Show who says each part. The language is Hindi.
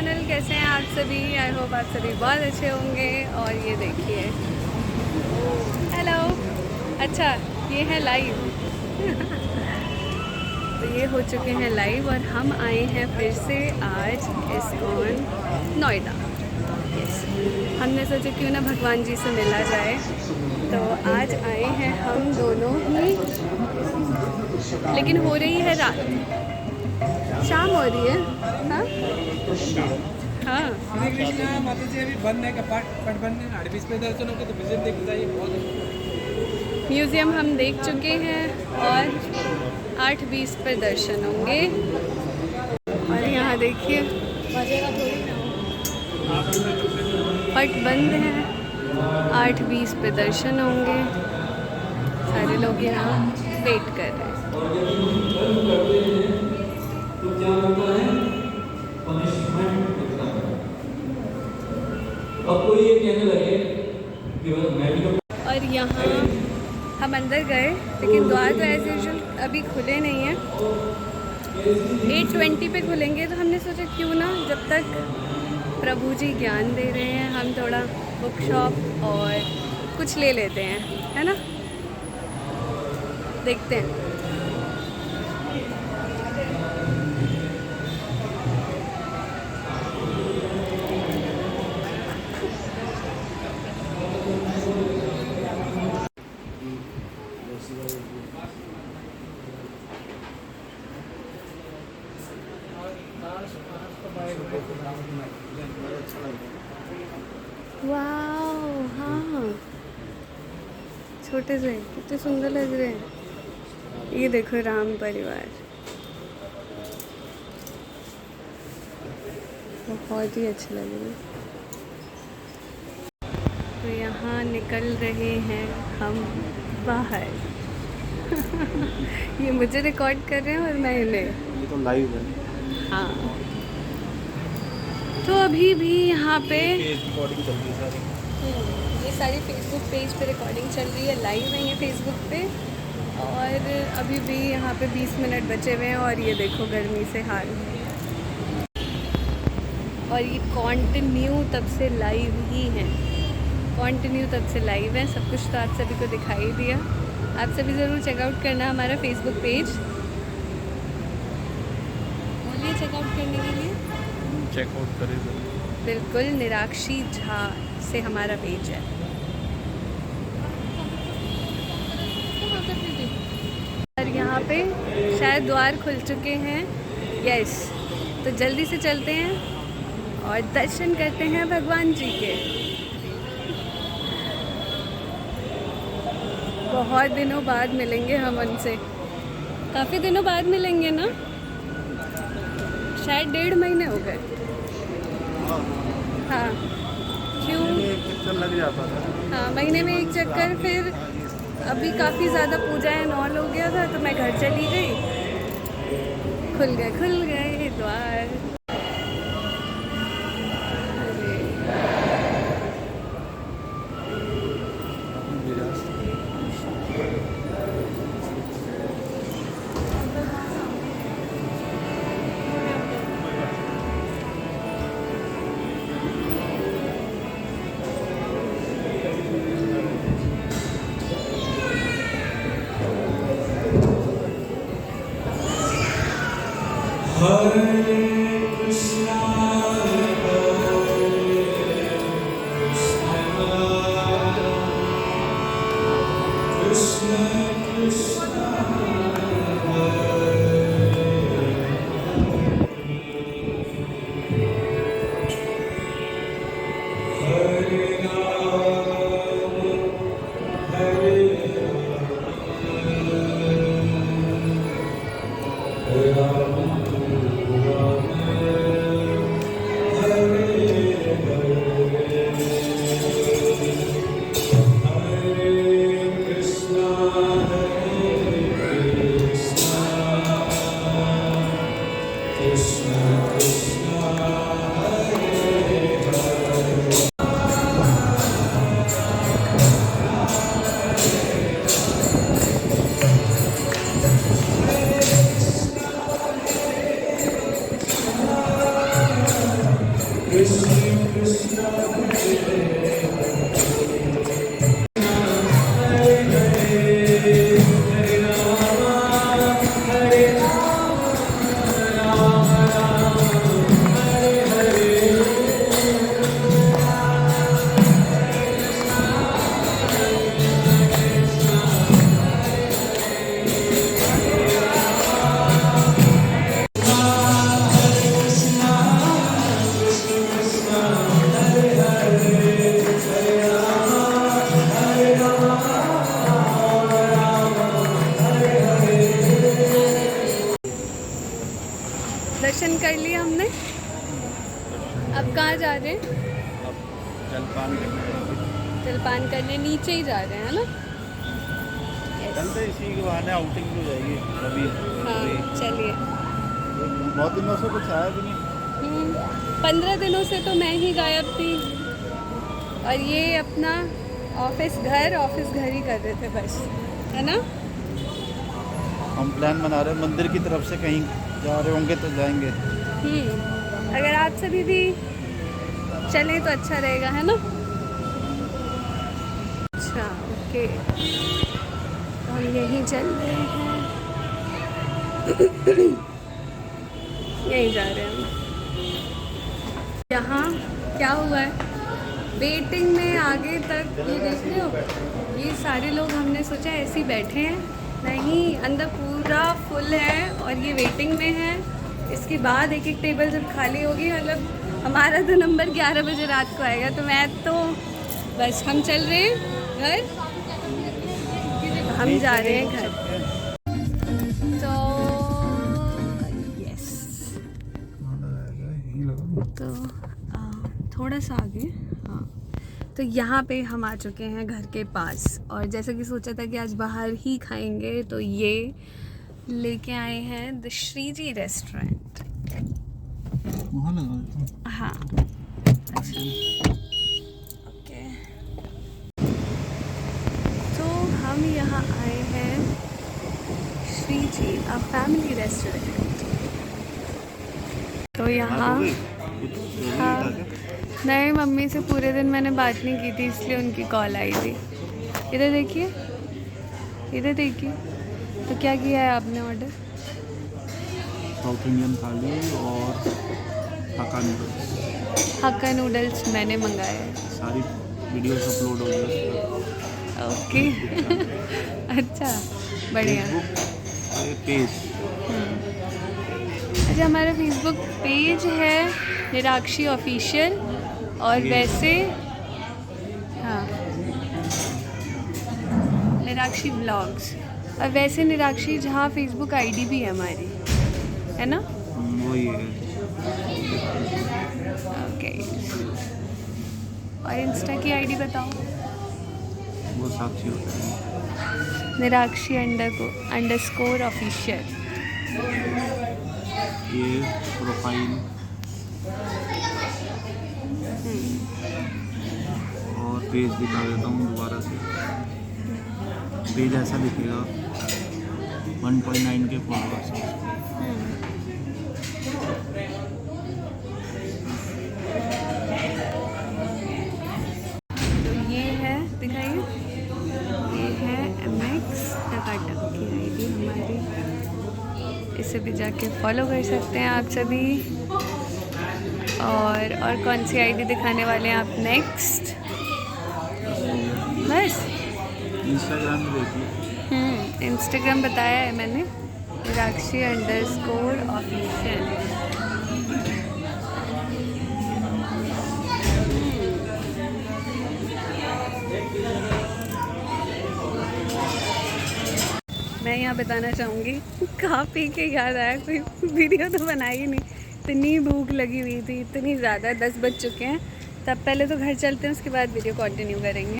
Speaker 1: चैनल। कैसे हैं आप सभी? आई होप आप सभी बहुत अच्छे होंगे। और ये देखिए, हेलो। अच्छा, ये है लाइव। तो ये हो चुके हैं लाइव और हम आए हैं फिर से आज इस्कॉन नोएडा। यस, हमने सोचा क्यों ना भगवान जी से मिला जाए, तो आज आए हैं हम दोनों ही। लेकिन हो रही है रात, शाम हो रही है। हाँ हाँ,
Speaker 2: श्री कृष्णा माता जी अभी बंद है, कपाट बंद है। 8:20 पे दर्शन होंगे तो विजिट देखने जाइए, बहुत
Speaker 1: म्यूज़ियम हम देख चुके हैं और 8:20 पर दर्शन होंगे। और यहाँ देखिए, पट बंद है, 8:20 पे दर्शन होंगे। सारे लोग यहाँ वेट कर रहे हैं। और यहाँ हम अंदर गए, लेकिन द्वार तो एज यूजुअल अभी खुले नहीं हैं। 8:20 पे खुलेंगे, तो हमने सोचा क्यों ना, जब तक प्रभु जी ज्ञान दे रहे हैं, हम थोड़ा बुक शॉप और कुछ ले लेते हैं, है ना। देखते हैं। वाह, हाँ, छोटे से कितने सुंदर लग रहे हैं। ये देखो, राम परिवार, बहुत ही अच्छे लग रहे हैं। तो यहाँ निकल रहे हैं हम बाहर। ये मुझे रिकॉर्ड कर रहे हैं और मैं इन्हें।
Speaker 3: ये तो लाइव है।
Speaker 1: हाँ, तो अभी भी यहाँ पे
Speaker 3: रिकॉर्डिंग चल रही है सारी।
Speaker 1: ये सारी फेसबुक पेज पे रिकॉर्डिंग चल रही है, लाइव है ये फेसबुक पे। और अभी भी यहाँ पे 20 मिनट बचे हुए हैं और ये देखो गर्मी से हाल। और ये कंटिन्यू तब से लाइव ही है, कंटिन्यू तब से लाइव है। सब कुछ तो आप सभी को दिखाई दिया। आप सभी ज़रूर चेकआउट करना हमारा फेसबुक पेज। बोलिए चेकआउट करने के लिए।
Speaker 3: चेकआउट करें
Speaker 1: बिल्कुल, निराक्षी झा से हमारा पेज है। और यहाँ पे शायद द्वार खुल चुके हैं। यस, तो जल्दी से चलते हैं और दर्शन करते हैं भगवान जी के। बहुत दिनों बाद मिलेंगे हम उनसे, काफ़ी दिनों बाद मिलेंगे ना, शायद 1.5 महीने हो गए। हाँ, क्यों?
Speaker 3: एक चक्कर लग जाता था।
Speaker 1: हाँ, महीने में एक चक्कर। फिर अभी काफ़ी ज़्यादा पूजा एंड ऑल हो गया था, तो मैं घर चली गई। खुल गए द्वार। जलपान करने नीचे ही जा रहे हैं, है ना? Yes.
Speaker 3: चलते इसी के बहाने आउटिंग हो जाएगी अभी।
Speaker 1: हाँ चलिए।
Speaker 3: बहुत दिनों से कुछ आया भी नहीं।
Speaker 1: 15 दिनों से तो मैं ही गायब थी, और ये अपना ऑफिस घर ही कर रहे थे बस, है ना?
Speaker 3: हम प्लान बना रहे हैं मंदिर की तरफ से कहीं जा रहे होंगे तो जाएंगे।
Speaker 1: अगर आप सभी भी चलें तो अच्छा रहेगा, है ना? अच्छा ओके, तो हम यहीं चल रहे हैं। यहीं जा रहे हैं हम। यहाँ क्या हुआ है, वेटिंग में आगे तक ये देख रहे हो, ये सारे लोग हमने सोचा ऐसे ही बैठे हैं, नहीं अंदर पूरा फुल है और ये वेटिंग में है। इसके बाद एक एक टेबल जब खाली होगी, मतलब हमारा तो नंबर 11 बजे रात को आएगा, तो मैं तो बस हम चल रहे हैं घर, हम जा रहे हैं घर। तो यस, तो थोड़ा सा आगे, हाँ, तो यहाँ पे हम आ चुके हैं घर के पास, और जैसा कि सोचा था कि आज बाहर ही खाएंगे, तो ये लेके आए हैं द श्रीजी रेस्टोरेंट। हाँ अच्छा ओके, तो हम यहाँ आए हैं श्रीजी अ फैमिली रेस्टोरेंट। तो यहाँ हाँ, नहीं मम्मी से पूरे दिन मैंने बात नहीं की थी, इसलिए उनकी कॉल आई थी। इधर देखिए, इधर देखिए, तो क्या किया है आपने ऑर्डर?
Speaker 3: साउथ इंडियन थाली और हक्का नूडल्स।
Speaker 1: हक्का नूडल्स मैंने मंगाए हैं।
Speaker 3: सारी वीडियोस अपलोड हो गई
Speaker 1: ओके अच्छा बढ़िया।
Speaker 3: पेज
Speaker 1: अच्छा, हमारा फेसबुक पेज है निराक्षी ऑफिशियल, और वैसे हाँ निराक्षी व्लॉग्स, और वैसे निराक्षी जहाँ फेसबुक आईडी भी है हमारी, है ना?
Speaker 3: वही है।
Speaker 1: ओके, और इंस्टा की आईडी बताओ।
Speaker 3: वो साक्षी होता है,
Speaker 1: निराक्षी __ ऑफिशियल।
Speaker 3: ये प्रोफाइल और पेज दिखा देता हूँ दोबारा से। पेज ऐसा दिखेगा, 1.9 के फॉलोअर्स हैं।
Speaker 1: तो ये है, दिखाइए, ये है MX टकाटक की आईडी हमारी, इसे भी जाके फॉलो कर सकते हैं आप सभी। और कौन सी आईडी दिखाने वाले हैं आप नेक्स्ट? बस
Speaker 3: इंस्टाग्राम में देखिए,
Speaker 1: इंस्टाग्राम बताया है मैंने, निराक्षी _ ऑफिशियल। मैं यहाँ बताना चाहूँगी, खा पी के याद आया, कोई वीडियो तो बनाई ही नहीं, इतनी भूख लगी हुई थी, इतनी ज़्यादा। 10 बज चुके हैं, तब पहले तो घर चलते हैं, उसके बाद वीडियो कंटिन्यू करेंगे।